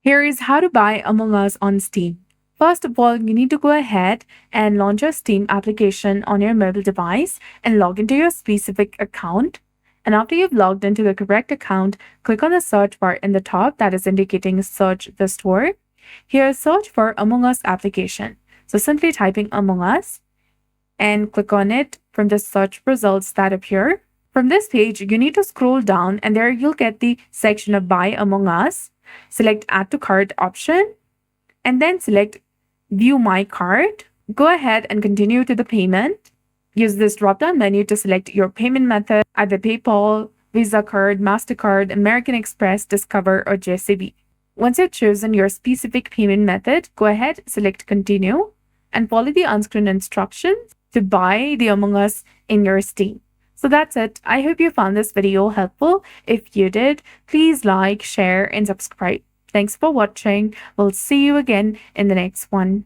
Here is how to buy Among Us on Steam. First of all, you need to go ahead and launch your Steam application on your mobile device and log into your specific account. And after you've logged into the correct account, click on the search bar in the top that is indicating search the store. Here, search for Among Us application. So simply typing Among Us and click on it from the search results that appear. From this page, you need to scroll down and there you'll get the section of Buy Among Us. Select Add to Cart option and then select View My Cart. Go ahead and continue to the payment. Use this drop-down menu to select your payment method, either PayPal, Visa card, MasterCard, American Express, Discover, or JCB. Once you've chosen your specific payment method, go ahead, select Continue, and follow the on-screen instructions to buy the Among Us in your Steam. So that's it. I hope you found this video helpful. If you did, please like, share, and subscribe. Thanks for watching. We'll see you again in the next one.